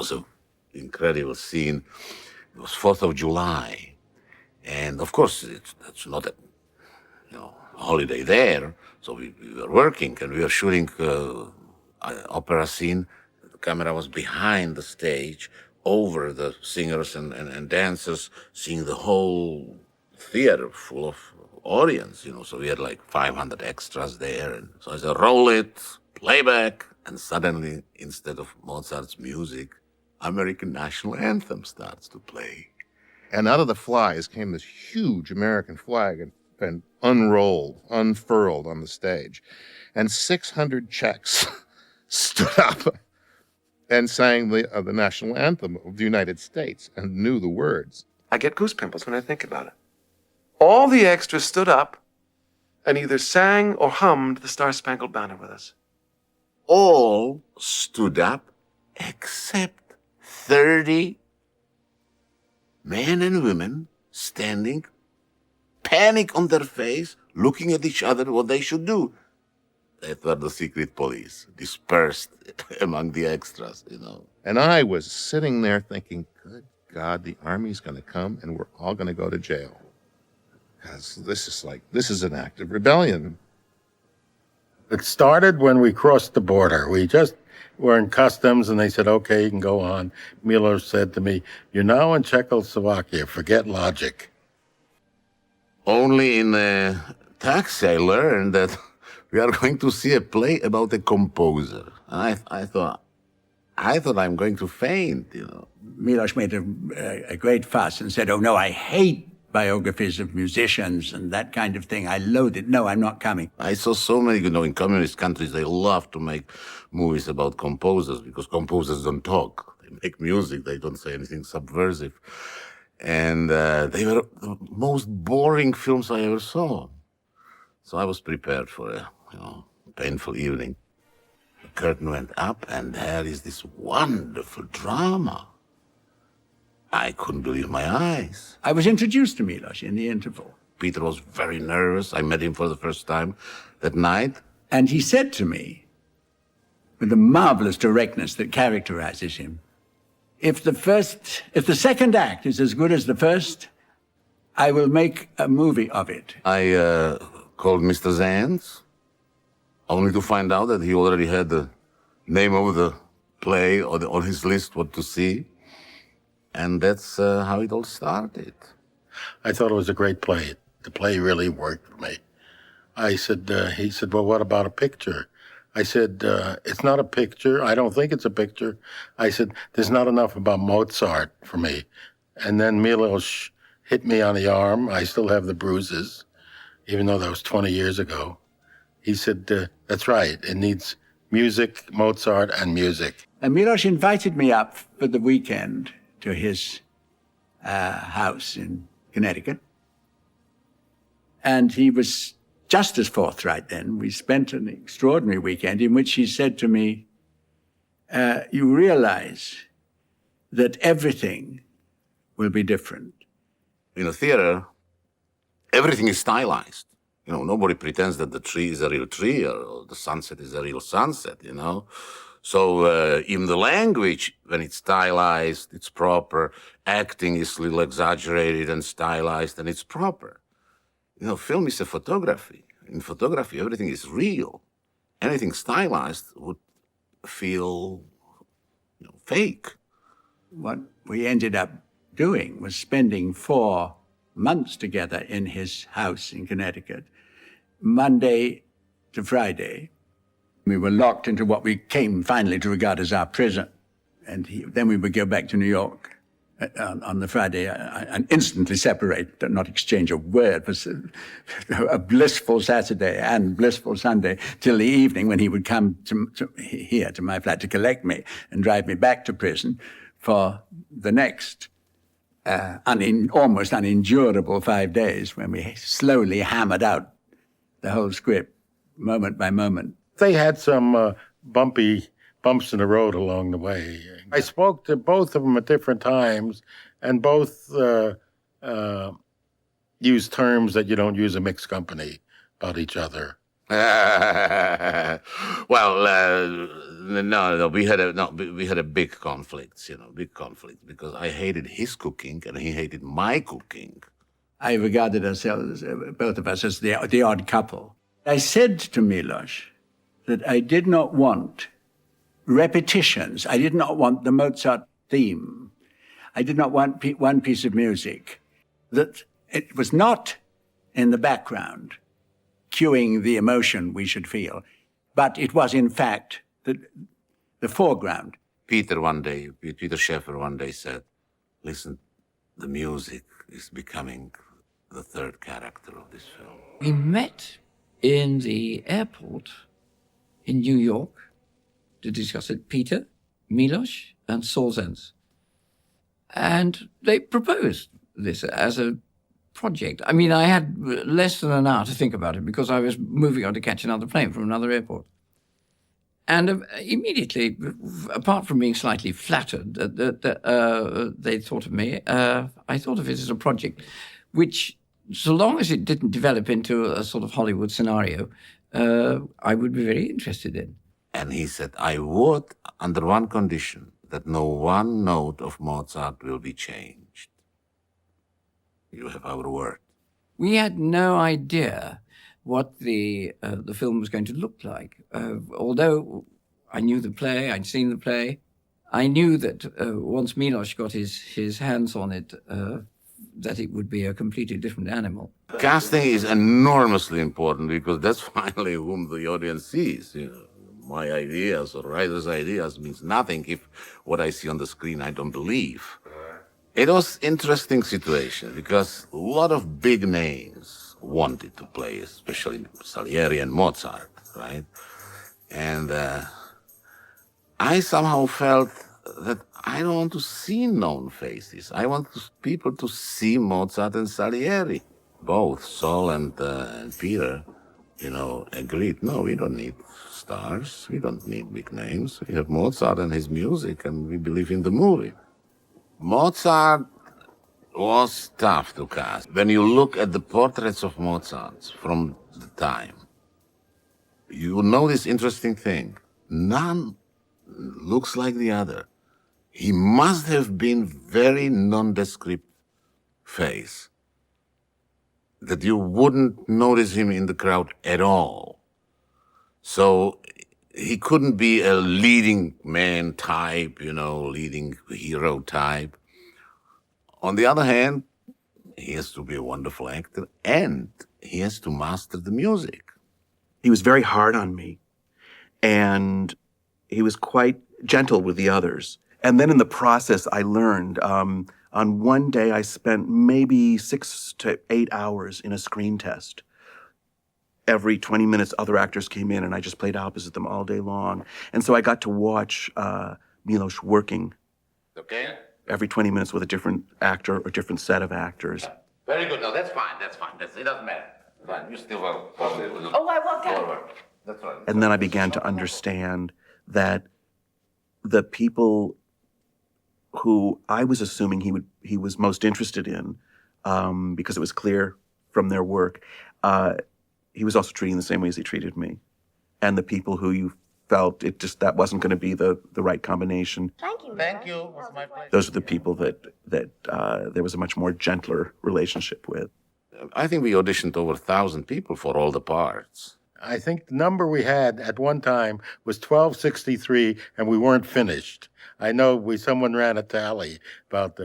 was an incredible scene. It was 4th of July. And of course, that's not a holiday there. So we were working and we were shooting an opera scene. The camera was behind the stage, over the singers and dancers, seeing the whole theater full of audience, So we had like 500 extras there. And so I said, roll it, playback. And suddenly, instead of Mozart's music, American national anthem starts to play. And out of the flies came this huge American flag and unrolled, unfurled on the stage. And 600 Czechs stood up and sang the national anthem of the United States and knew the words. I get goose pimples when I think about it. All the extras stood up and either sang or hummed the Star-Spangled Banner with us. All stood up except 30 men and women standing, panic on their face, looking at each other what they should do. That were the secret police, dispersed among the extras, And I was sitting there thinking, good God, the Army's going to come and we're all going to go to jail. Because this is an act of rebellion. It started when we crossed the border. We just were in customs and they said, okay, you can go on. Milos said to me, you're now in Czechoslovakia, forget logic. Only in a taxi I learned that we are going to see a play about a composer. And I thought I'm going to faint, Milos made a great fuss and said, oh no, I hate biographies of musicians and that kind of thing. I loathe it. No, I'm not coming. I saw so many, in communist countries, they love to make movies about composers because composers don't talk. They make music. They don't say anything subversive. And they were the most boring films I ever saw. So I was prepared for a, painful evening. The curtain went up and there is this wonderful drama. I couldn't believe my eyes. I was introduced to Milos in the interval. Peter was very nervous. I met him for the first time that night. And he said to me, with the marvelous directness that characterizes him, if the second act is as good as the first, I will make a movie of it. I called Mr. Zans, only to find out that he already had the name of the play on his list, what to see. And that's how it all started. I thought it was a great play. The play really worked for me. I said, he said, well, what about a picture? I said, it's not a picture. I don't think it's a picture. I said, there's not enough about Mozart for me. And then Milos hit me on the arm. I still have the bruises, even though that was 20 years ago. He said, that's right. It needs music, Mozart, and music. And Milos invited me up for the weekend to his house in Connecticut. And he was just as forthright then. We spent an extraordinary weekend in which he said to me, you realize that everything will be different. In a theater, everything is stylized. Nobody pretends that the tree is a real tree or the sunset is a real sunset, So in the language, when it's stylized, it's proper. Acting is a little exaggerated and stylized, and it's proper. Film is a photography. In photography, everything is real. Anything stylized would feel, fake. What we ended up doing was spending 4 months together in his house in Connecticut, Monday to Friday. We were locked into what we came finally to regard as our prison. And then we would go back to New York on the Friday and instantly separate, not exchange a word, for a blissful Saturday and blissful Sunday till the evening when he would come here to my flat to collect me and drive me back to prison for the next almost unendurable 5 days when we slowly hammered out the whole script, moment by moment. They had some bumps in the road along the way. I spoke to both of them at different times, and both used terms that you don't use in mixed company about each other. Well, No, we had a big conflict, big conflict, because I hated his cooking and he hated my cooking. I regarded ourselves, both of us, as the odd couple. I said to Milos that I did not want repetitions. I did not want the Mozart theme. I did not want one piece of music. That it was not in the background, cueing the emotion we should feel, but it was, in fact, the foreground. Peter Shaffer one day said, listen, the music is becoming the third character of this film. We met in the airport in New York to discuss it, Peter, Milos, and Saul-Zaentz. And they proposed this as a project. I mean, I had less than an hour to think about it because I was moving on to catch another plane from another airport. And immediately, apart from being slightly flattered that they thought of me, I thought of it as a project which, so long as it didn't develop into a sort of Hollywood scenario, I would be very interested in. And he said, I would, under one condition, that no one note of Mozart will be changed. You have our word. We had no idea what the film was going to look like. Although I knew the play, I'd seen the play, I knew that once Milos got his hands on it, that it would be a completely different animal. Casting is enormously important because that's finally whom the audience sees. My ideas or writer's ideas means nothing if what I see on the screen I don't believe. It was interesting situation because a lot of big names wanted to play, especially Salieri and Mozart, right? And I somehow felt that I don't want to see known faces. I want people to see Mozart and Salieri. Both Saul and Peter, agreed, no, we don't need stars. We don't need big names. We have Mozart and his music, and we believe in the movie. Mozart was tough to cast. When you look at the portraits of Mozart from the time, you will notice interesting thing. None looks like the other. He must have been very nondescript face, that you wouldn't notice him in the crowd at all. So he couldn't be a leading man type, leading hero type. On the other hand, he has to be a wonderful actor and he has to master the music. He was very hard on me, and he was quite gentle with the others. And then in the process, I learned, on one day I spent maybe 6 to 8 hours in a screen test. Every 20 minutes, other actors came in and I just played opposite them all day long. And so I got to watch Milos working. Okay? Every 20 minutes with a different actor or different set of actors. Very good. No, that's fine. It doesn't matter. Fine. You still well. Oh, I walked out. That's right. And then I began to understand that the people who I was assuming he was most interested in, because it was clear from their work, he was also treating the same way as he treated me. And the people who you felt that wasn't going to be the right combination. Thank you. Thank you. It was my pleasure. Those are the people that there was a much more gentler relationship with. I think we auditioned over 1,000 people for all the parts. I think the number we had at one time was 1263, and we weren't finished. I know someone ran a tally about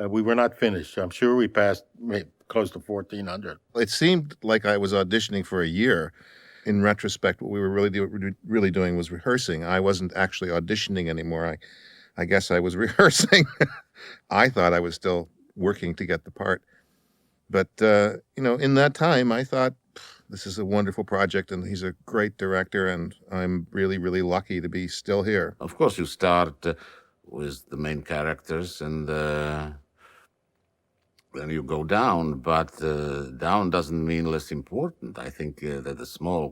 we were not finished. I'm sure we passed close to 1,400. It seemed like I was auditioning for a year. In retrospect, what we were really doing was rehearsing. I wasn't actually auditioning anymore. I guess I was rehearsing. I thought I was still working to get the part. But, in that time, I thought, this is a wonderful project, and he's a great director, and I'm really, really lucky to be still here. Of course, you start with the main characters, and then you go down, but down doesn't mean less important. I think that the small,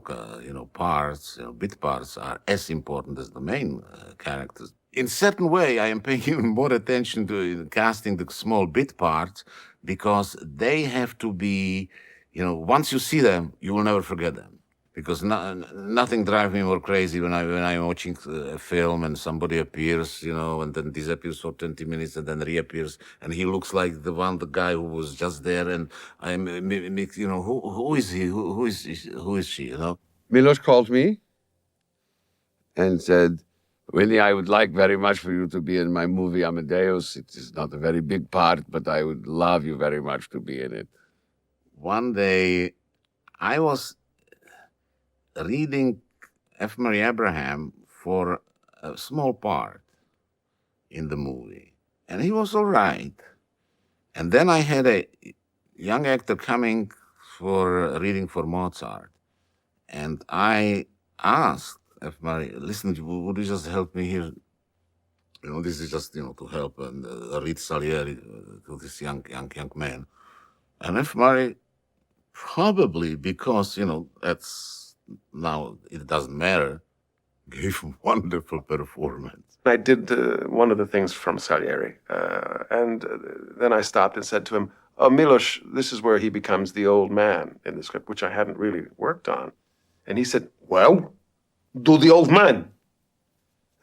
parts, bit parts are as important as the main characters. In certain way, I am paying even more attention to casting the small bit parts because they have to be, once you see them, you will never forget them. because nothing drives me more crazy when I'm watching a film and somebody appears, and then disappears for 20 minutes and then reappears, and he looks like the guy who was just there, and who is he? Who is she? Milos called me and said, Winnie, I would like very much for you to be in my movie Amadeus. It is not a very big part, but I would love you very much to be in it. One day, I was reading F. Murray Abraham for a small part in the movie, and he was all right. And then I had a young actor coming for reading for Mozart, and I asked F. Murray, listen, would you just help me here? This is just, to help and read Salieri to this young man. And F. Murray, probably because, that's now, it doesn't matter, gave a wonderful performance. I did one of the things from Salieri, and then I stopped and said to him, "Oh, Milos, this is where he becomes the old man in the script, which I hadn't really worked on." And he said, "Well, do the old man."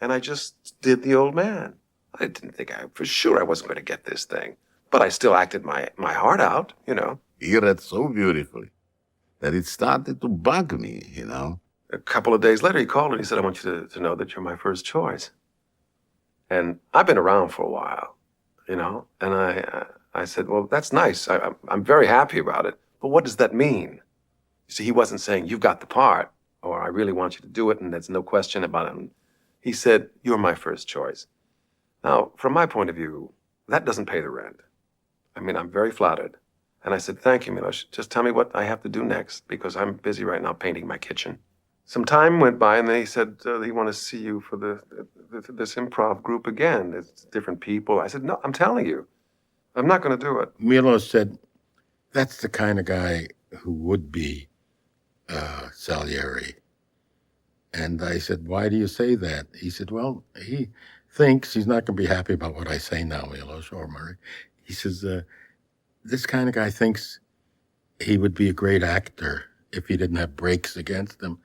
And I just did the old man. I didn't think for sure I wasn't going to get this thing, but I still acted my heart out, He read so beautifully that it started to bug me, A couple of days later, he called and he said, "I want you to know that you're my first choice." And I've been around for a while, and I said, "Well, that's nice. I'm very happy about it. But what does that mean?" You see, he wasn't saying, "You've got the part," or "I really want you to do it, and there's no question about it." And he said, "You're my first choice." Now, from my point of view, that doesn't pay the rent. I mean, I'm very flattered. And I said, "Thank you, Milos. Just tell me what I have to do next, because I'm busy right now painting my kitchen." Some time went by, and then he said, "They want to see you for this improv group again. It's different people." I said, "No, I'm telling you, I'm not going to do it." Milos said, that's the kind of guy who would be Salieri. And I said, "Why do you say that?" He said, "Well, he thinks he's not going to be happy about what I say now, Milos or Murray." He says, this kind of guy thinks he would be a great actor if he didn't have breaks against him.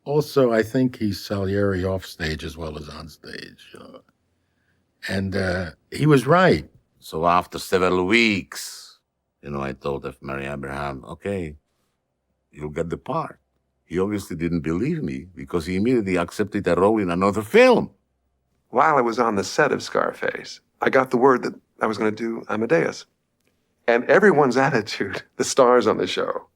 Also, I think he's Salieri off stage as well as on stage. And he was right. So after several weeks, I told F. Murray Abraham, okay, you'll get the part. He obviously didn't believe me because he immediately accepted a role in another film. While I was on the set of Scarface, I got the word that I was going to do Amadeus. And everyone's attitude, the stars on the show,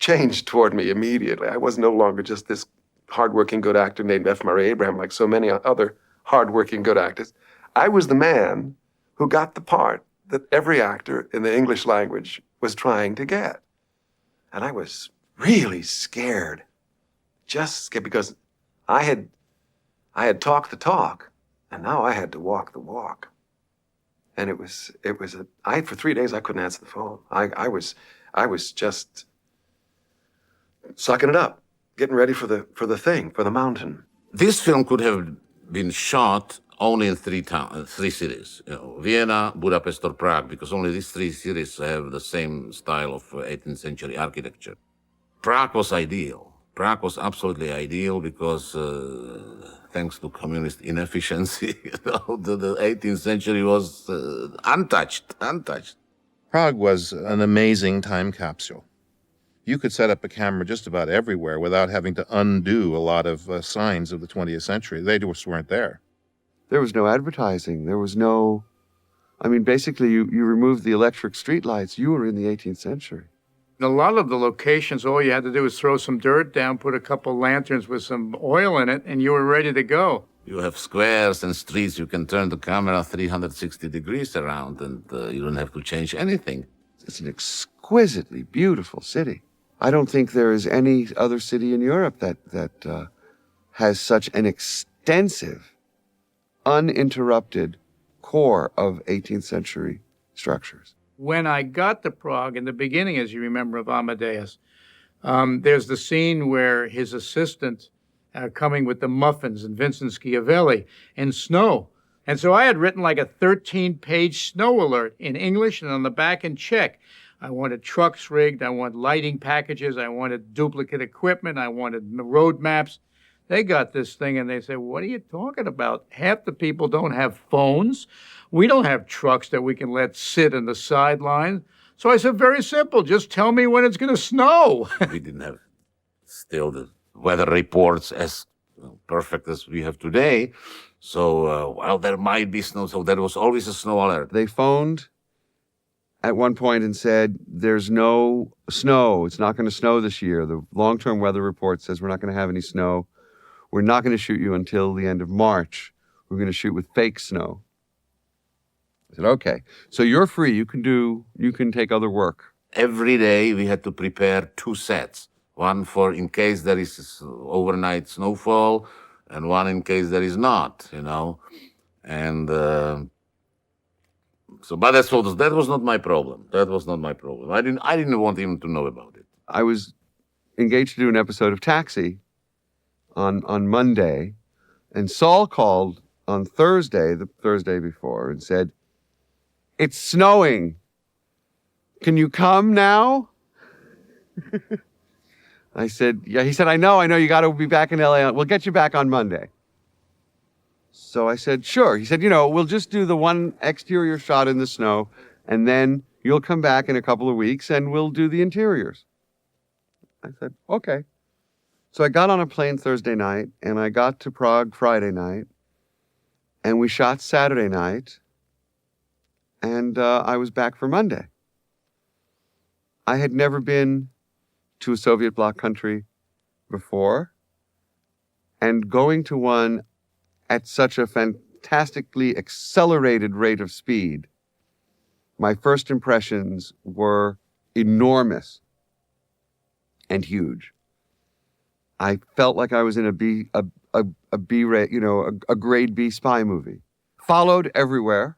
changed toward me immediately. I was no longer just this hardworking good actor named F. Murray Abraham like so many other hardworking good actors. I was the man who got the part that every actor in the English language was trying to get. And I was really scared, just scared, because I had talked the talk, and now I had to walk the walk. And for 3 days I couldn't answer the phone. I was just sucking it up, getting ready for the mountain. This film could have been shot only in three cities, Vienna, Budapest, or Prague, because only these three cities have the same style of 18th century architecture. Prague was ideal. Prague was absolutely ideal because thanks to communist inefficiency, the 18th century was untouched. Prague was an amazing time capsule. You could set up a camera just about everywhere without having to undo a lot of signs of the 20th century. They just weren't there. There was no advertising. There was no... basically, you removed the electric streetlights. You were in the 18th century. A lot of the locations, all you had to do was throw some dirt down, put a couple lanterns with some oil in it, and you were ready to go. You have squares and streets. You can turn the camera 360 degrees around, and you don't have to change anything. It's an exquisitely beautiful city. I don't think there is any other city in Europe that has such an extensive, uninterrupted core of 18th century structures. When I got to Prague, in the beginning, as you remember, of Amadeus, there's the scene where his assistant coming with the muffins and Vincent Schiavelli and snow. And so I had written like a 13-page snow alert in English and on the back in Czech. I wanted trucks rigged. I wanted lighting packages. I wanted duplicate equipment. I wanted road maps. They got this thing and they said, what are you talking about? Half the people don't have phones. We don't have trucks that we can let sit in the sidelines. So I said, very simple. Just tell me when it's going to snow. We didn't have still the weather reports as perfect as we have today. So, well, there might be snow. So there was always a snow alert. They phoned at one point and said, there's no snow. It's not going to snow this year. The long-term weather report says we're not going to have any snow. We're not going to shoot you until the end of March. We're going to shoot with fake snow. I said, okay. So you're free. You can take other work. Every day we had to prepare 2 sets. One for in case there is overnight snowfall, and one in case there is not, And so, but that was not my problem. That was not my problem. I didn't want him to know about it. I was engaged to do an episode of Taxi on Monday, and Saul called on Thursday, the Thursday before, and said, it's snowing. Can you come now? I said, yeah. He said, I know, you got to be back in LA. We'll get you back on Monday. So I said, sure. He said, we'll just do the one exterior shot in the snow, and then you'll come back in a couple of weeks and we'll do the interiors. I said, okay. So I got on a plane Thursday night, and I got to Prague Friday night, and we shot Saturday night, and I was back for Monday. I had never been to a Soviet bloc country before, and going to one at such a fantastically accelerated rate of speed, my first impressions were enormous and huge. I felt like I was in a grade B spy movie. Followed everywhere.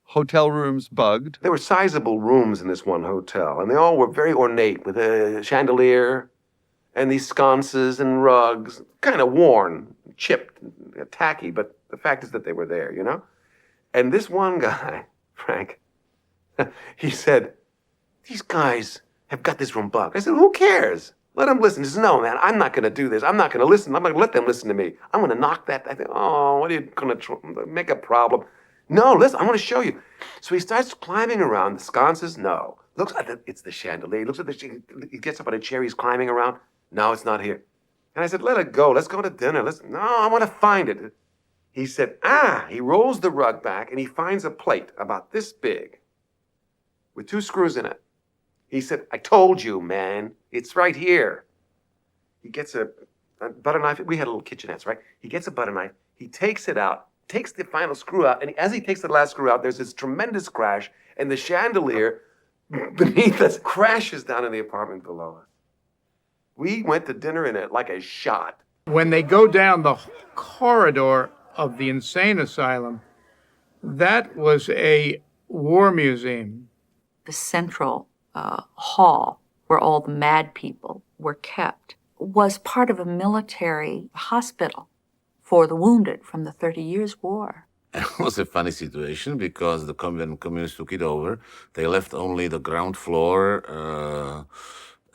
Hotel rooms bugged. There were sizable rooms in this one hotel, and they all were very ornate with a chandelier and these sconces and rugs, kind of worn, chipped, tacky, but the fact is that they were there, And this one guy, Frank, he said, these guys have got this room bugged. I said, who cares? Let them listen. He said, no, man, I'm not going to do this. I'm not going to listen. I'm not going to let them listen to me. I'm going to knock that. I think, oh, what are you going to make a problem? No, listen, I want to show you. So he starts climbing around the sconces. No. Looks like it's the chandelier. He looks at he gets up on a chair. He's climbing around. No, it's not here. And I said, let it go. Let's go to dinner. No, I want to find it. He said, he rolls the rug back and he finds a plate about this big with 2 screws in it. He said, I told you, man. It's right here. He gets a butter knife. We had little kitchenettes, right? He gets a butter knife. He takes it out, takes the final screw out, and as he takes the last screw out, there's this tremendous crash, and the chandelier beneath us crashes down in the apartment below us. We went to dinner in it like a shot. When they go down the corridor of the insane asylum, that was a war museum. The central hall where all the mad people were kept was part of a military hospital for the wounded from the 30 Years' War. It was a funny situation because when communists took it over, they left only the ground floor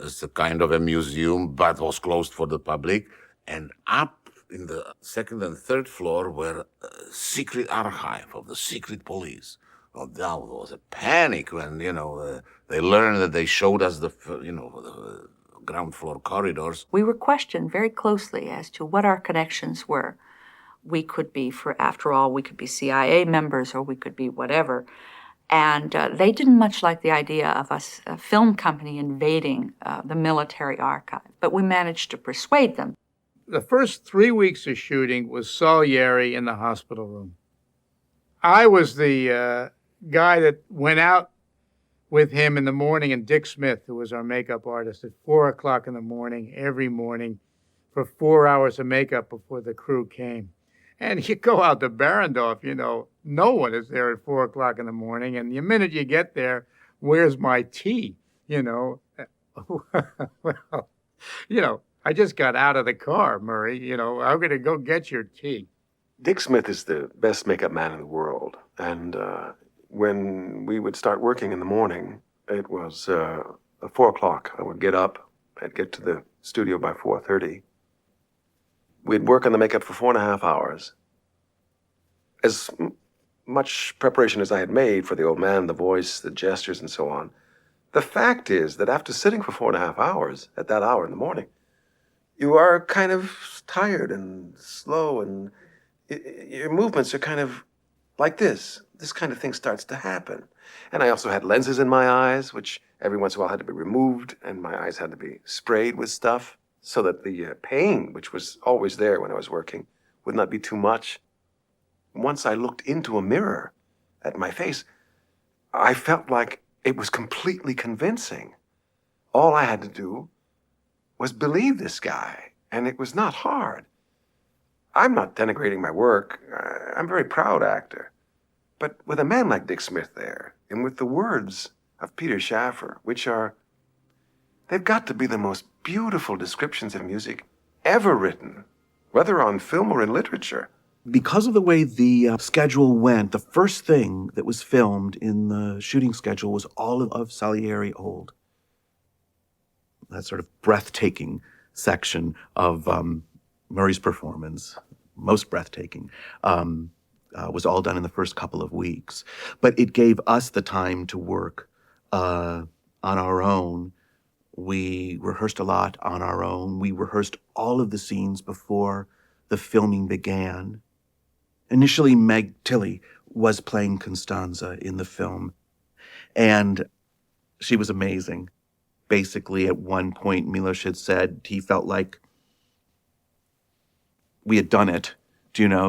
as a kind of a museum, but was closed for the public. And up in the 2nd and 3rd floor were a secret archive of the secret police. Well, there was a panic when, they learned that they showed us the ground floor corridors. We were questioned very closely as to what our connections were. We could be, after all, we could be CIA members or we could be whatever. And they didn't much like the idea of us, a film company, invading the military archive. But we managed to persuade them. The first 3 weeks of shooting was Salieri in the hospital room. I was the guy that went out with him in the morning, and Dick Smith, who was our makeup artist, at 4 o'clock in the morning, every morning, for 4 hours of makeup before the crew came. And you go out to Barrendorf, no one is there at 4 o'clock in the morning, and the minute you get there, where's my tea? Well, I just got out of the car, Murray. I'm going to go get your tea. Dick Smith is the best makeup man in the world. And when we would start working in the morning, It was 4 o'clock. I would get up. I'd get to the studio by 4:30. We'd work on the makeup for 4.5 hours. As much preparation as I had made for the old man, the voice, the gestures, and so on. The fact is that after sitting for 4.5 hours, at that hour in the morning, you are kind of tired and slow, and your movements are kind of like this. This kind of thing starts to happen. And I also had lenses in my eyes, which every once in a while had to be removed, and my eyes had to be sprayed with stuff so that the pain, which was always there when I was working, would not be too much. Once I looked into a mirror at my face, I felt like it was completely convincing. All I had to do was believe this guy, and it was not hard. I'm not denigrating my work. I'm a very proud actor. But with a man like Dick Smith there, and with the words of Peter Shaffer, which are, they've got to be the most beautiful descriptions of music ever written, whether on film or in literature. Because of the way the schedule went, the first thing that was filmed in the shooting schedule was all of Salieri old. That sort of breathtaking section of Murray's performance, most breathtaking, was all done in the first couple of weeks. But it gave us the time to work on our own. We rehearsed a lot on our own. We rehearsed all of the scenes before the filming began. Initially, Meg Tilly was playing Constanza in the film, and she was amazing. Basically, at one point, Milos had said he felt like we had done it,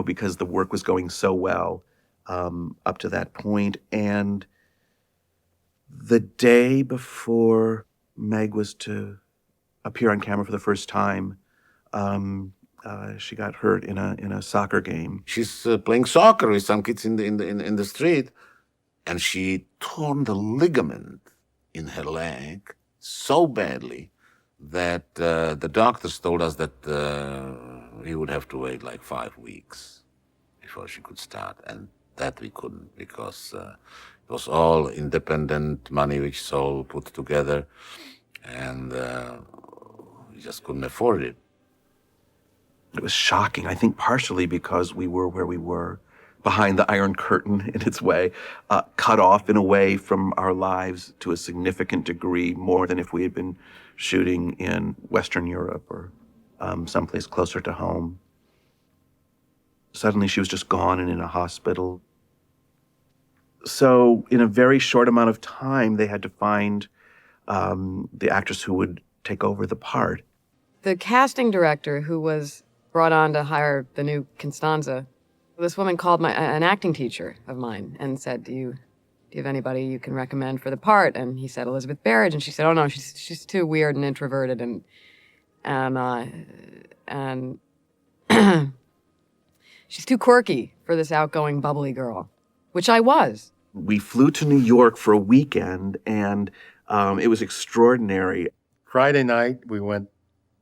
because the work was going so well up to that point. And the day before Meg was to appear on camera for the first time, she got hurt in a soccer game. She's playing soccer with some kids in the street, and she torn the ligament in her leg so badly that the doctors told us that we would have to wait like 5 weeks before she could start, and that we couldn't, because it was all independent money which Sol put together, and we just couldn't afford it. It was shocking, I think partially because we were where we were, behind the Iron Curtain in its way, cut off in a way from our lives to a significant degree, more than if we had been shooting in Western Europe or someplace closer to home. Suddenly she was just gone and in a hospital. So in a very short amount of time, they had to find the actress who would take over the part. The casting director who was brought on to hire the new Constanza, this woman called an acting teacher of mine and said, do you have anybody you can recommend for the part? And he said, Elizabeth Berridge. And she said, oh no, she's too weird and introverted and she's too quirky for this outgoing, bubbly girl, which I was. We flew to New York for a weekend, and it was extraordinary. Friday night, we went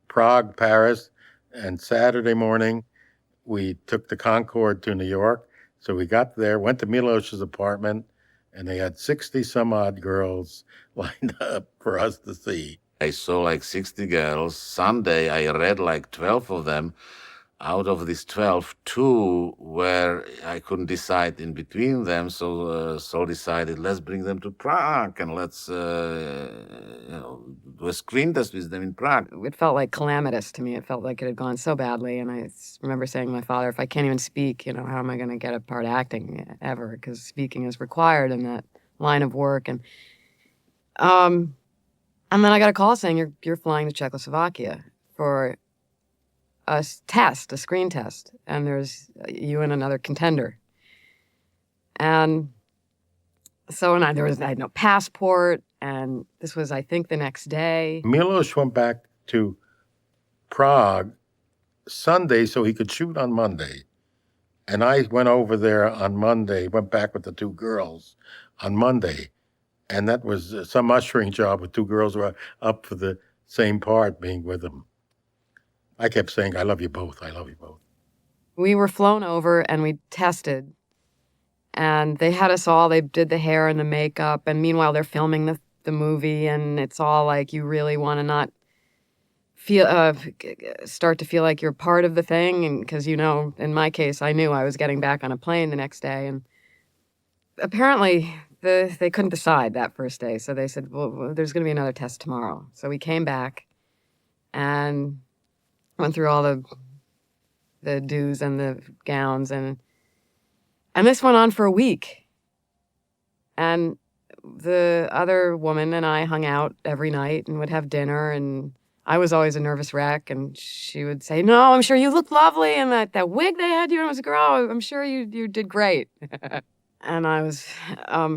Prague, Paris, and Saturday morning, we took the Concorde to New York. So we got there, went to Milos's apartment, and they had 60-some-odd girls lined up for us to see. I saw like 60 girls. Sunday, I read like 12 of them. Out of these 12, 2 where I couldn't decide in between them, so Sol decided, let's bring them to Prague and let's do a screen test with them in Prague. It felt like calamitous to me. It felt like it had gone so badly, and I remember saying to my father, if I can't even speak, how am I going to get a part acting ever? Because speaking is required in that line of work. And then I got a call saying you're flying to Czechoslovakia for a screen test, and there's you and another contender. And so I had no passport, and this was, I think, the next day. Milos went back to Prague Sunday so he could shoot on Monday. And I went over there on Monday, went back with the 2 girls on Monday. And that was some ushering job with 2 girls who were up for the same part, being with him. I kept saying, I love you both, I love you both. We were flown over and we tested. And they had us all, they did the hair and the makeup. And meanwhile, they're filming the the movie, and it's all like you really want to not feel start to feel like you're part of the thing, and because in my case, I knew I was getting back on a plane the next day, and apparently they couldn't decide that first day, so they said, well, there's going to be another test tomorrow. So we came back and went through all the do's and the gowns, and this went on for a week, and the other woman and I hung out every night and would have dinner, and I was always a nervous wreck, and she would say, no, I'm sure you look lovely, and that wig they had you when I was a girl, I'm sure you did great. And I was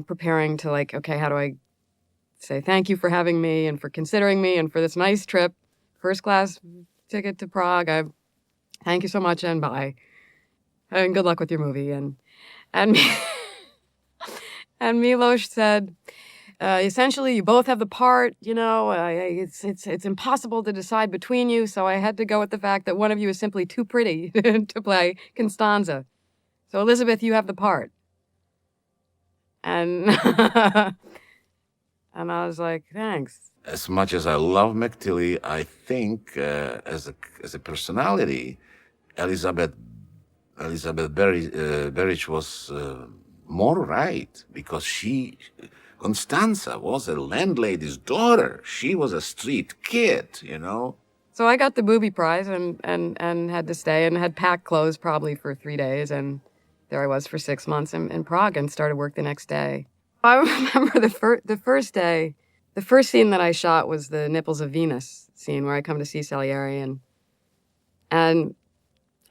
preparing to okay, how do I say thank you for having me and for considering me and for this nice trip, first class ticket to Prague. Thank you so much, and bye. And good luck with your movie. And and Milos said, essentially, you both have the part, it's impossible to decide between you, so I had to go with the fact that one of you is simply too pretty to play Constanza. So, Elizabeth, you have the part. And and I was like, thanks. As much as I love McTilly, I think as a personality, Elizabeth Berridge was more right, because Constanza was a landlady's daughter. She was a street kid, So I got the booby prize and had to stay and had packed clothes probably for 3 days, and there I was for 6 months in Prague and started work the next day. I remember the first day, the first scene that I shot was the Nipples of Venus scene where I come to see Salieri, and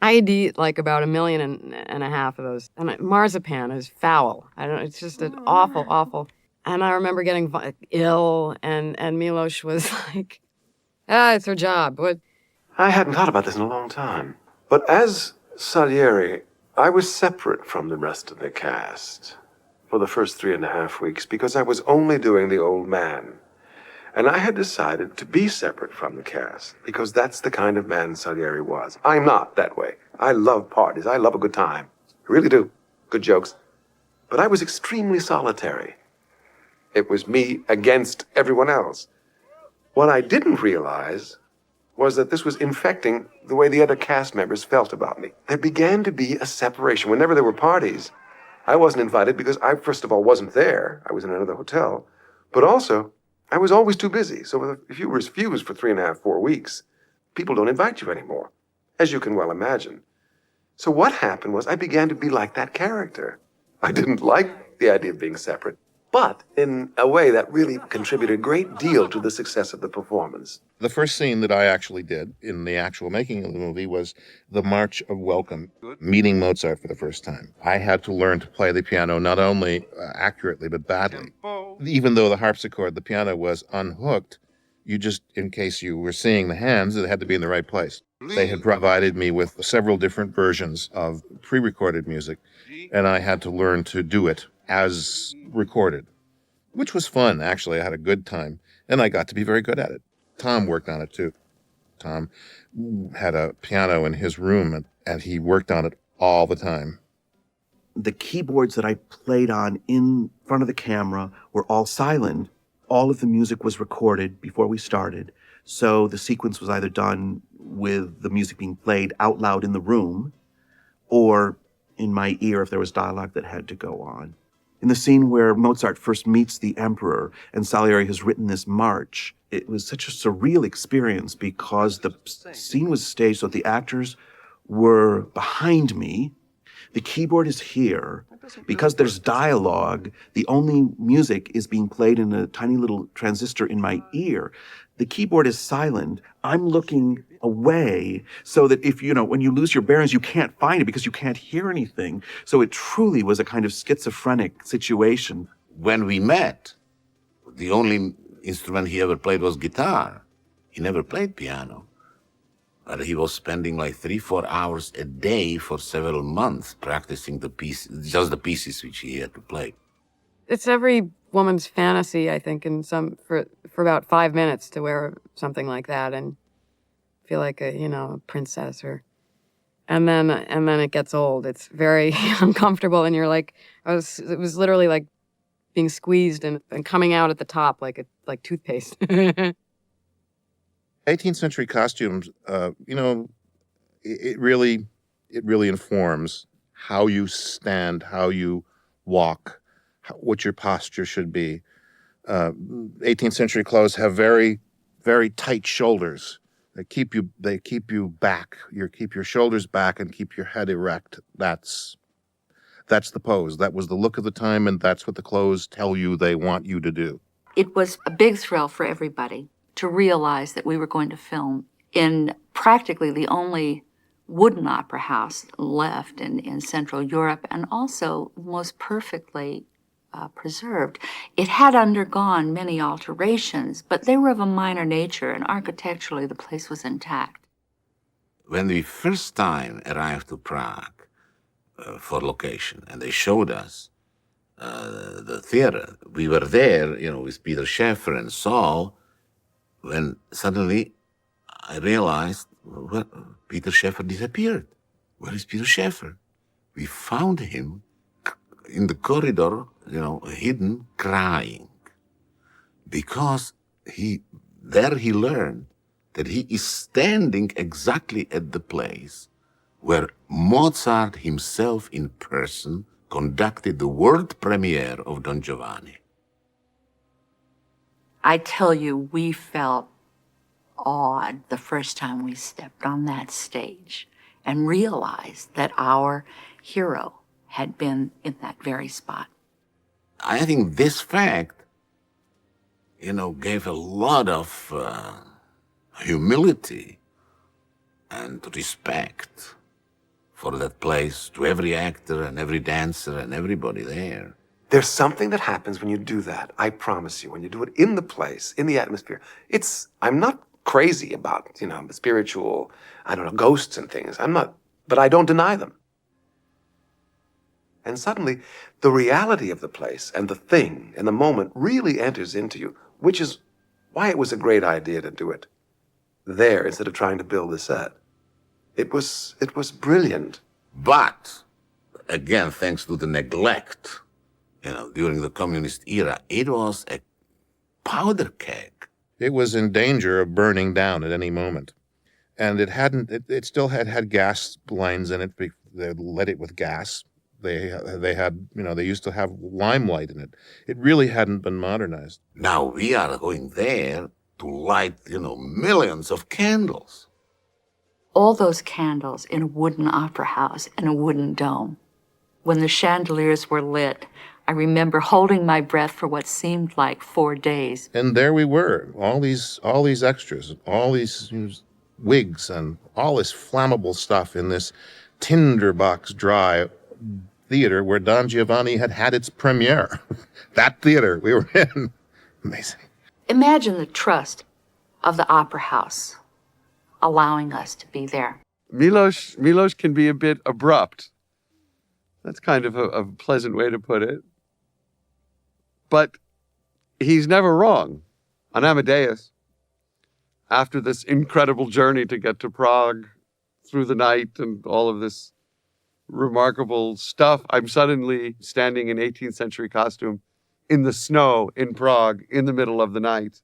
I'd eat about 1.5 million of those. And marzipan is foul. It's just an awful. And I remember getting ill, and Milos was like, it's her job. What? I hadn't thought about this in a long time. But as Salieri, I was separate from the rest of the cast for the first 3.5 weeks because I was only doing the old man. And I had decided to be separate from the cast because that's the kind of man Salieri was. I'm not that way. I love parties. I love a good time. I really do. Good jokes. But I was extremely solitary. It was me against everyone else. What I didn't realize was that this was infecting the way the other cast members felt about me. There began to be a separation. Whenever there were parties, I wasn't invited because I, first of all, wasn't there. I was in another hotel. But also, I was always too busy. So if you were refused for 3.5, 4 weeks, people don't invite you anymore, as you can well imagine. So what happened was I began to be like that character. I didn't like the idea of being separate, but in a way that really contributed a great deal to the success of the performance. The first scene that I actually did in the actual making of the movie was the March of Welcome, meeting Mozart for the first time. I had to learn to play the piano not only accurately, but badly. Even though the harpsichord, the piano was unhooked, you just, in case you were seeing the hands, it had to be in the right place. They had provided me with several different versions of pre-recorded music, and I had to learn to do it as recorded, which was fun, actually. I had a good time, and I got to be very good at it. Tom worked on it, too. Tom had a piano in his room, and he worked on it all the time. The keyboards that I played on in front of the camera were all silent. All of the music was recorded before we started. So the sequence was either done with the music being played out loud in the room or in my ear if there was dialogue that had to go on. In the scene where Mozart first meets the emperor and Salieri has written this march, it was such a surreal experience because the scene was staged so the actors were behind me. The keyboard is here. Because there's dialogue, the only music is being played in a tiny little transistor in my ear. The keyboard is silent. I'm looking away so that when you lose your bearings, you can't find it because you can't hear anything. So it truly was a kind of schizophrenic situation. When we met, the only instrument he ever played was guitar. He never played piano. But he was spending 3-4 hours a day for several months practicing the just the pieces which he had to play. It's every woman's fantasy, I think, for about 5 minutes to wear something like that and feel like a princess and then it gets old. It's very uncomfortable, and you're like, it was literally like being squeezed and coming out at the top like toothpaste. 18th century costumes, it really informs how you stand, how you walk, what your posture should be. 18th century clothes have very, very tight shoulders. They keep you back. Keep your shoulders back and keep your head erect. That's the pose. That was the look of the time, and that's what the clothes tell you they want you to do. It was a big thrill for everybody to realize that we were going to film in practically the only wooden opera house left in Central Europe, and also most perfectly preserved. It had undergone many alterations, but they were of a minor nature, and architecturally the place was intact. When we first time arrived to Prague for location, and they showed us the theater, we were there, with Peter Shaffer and Saul, when suddenly I realized, well, Peter Shaffer disappeared. Where is Peter Shaffer? We found him in the corridor, hidden, crying. Because he learned that he is standing exactly at the place where Mozart himself in person conducted the world premiere of Don Giovanni. I tell you, we felt awed the first time we stepped on that stage and realized that our hero had been in that very spot. I think this fact, gave a lot of humility and respect for that place to every actor and every dancer and everybody there. There's something that happens when you do that, I promise you, when you do it in the place, in the atmosphere. I'm not crazy about, spiritual, ghosts and things. But I don't deny them. And suddenly, the reality of the place and the thing and the moment really enters into you, which is why it was a great idea to do it there instead of trying to build a set. It was brilliant. But, again, thanks to the neglect, during the communist era, it was a powder keg. It was in danger of burning down at any moment. And it still had gas lines in it. They lit it with gas. They had, they used to have limelight in it. It really hadn't been modernized. Now we are going there to light, millions of candles. All those candles in a wooden opera house in a wooden dome. When the chandeliers were lit, I remember holding my breath for what seemed like 4 days. And there we were, all these extras, all these wigs and all this flammable stuff in this tinderbox dry theater where Don Giovanni had its premiere. That theater we were in. Amazing. Imagine the trust of the opera house allowing us to be there. Milos can be a bit abrupt. That's kind of a pleasant way to put it. But he's never wrong. On Amadeus, after this incredible journey to get to Prague through the night and all of this remarkable stuff, I'm suddenly standing in 18th century costume in the snow in Prague in the middle of the night.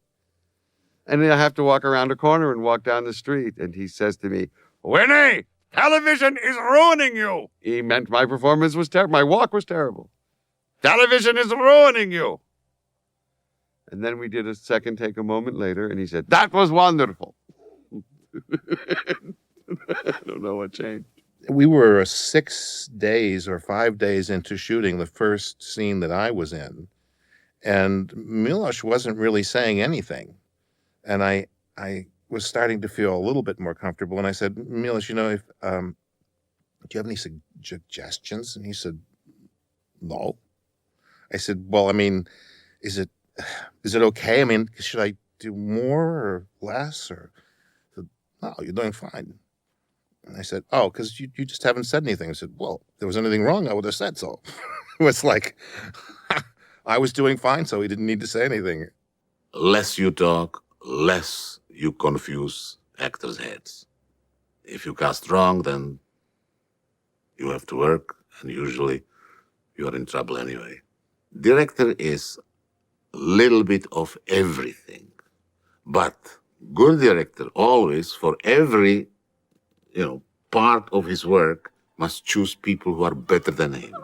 And then I have to walk around a corner and walk down the street. And he says to me, "Winnie, television is ruining you." He meant my performance was terrible. My walk was terrible. "Television is ruining you." And then we did a second take a moment later, and he said, "That was wonderful." I don't know what changed. We were 6 days or 5 days into shooting the first scene that I was in, and Milos wasn't really saying anything. And I was starting to feel a little bit more comfortable, and I said, "Milos, do you have any suggestions?" And he said, "No." I said, "Well, is it okay? Should I do more or less?" Or, "No, you're doing fine." And I said, "Oh, because you just haven't said anything." I said, "Well, if there was anything wrong, I would have said so." It was like, I was doing fine, so he didn't need to say anything. Less you talk, less you confuse actors' heads. If you cast wrong, then you have to work, and usually you are in trouble anyway. Director is a little bit of everything, but good director always, for every part of his work, must choose people who are better than him.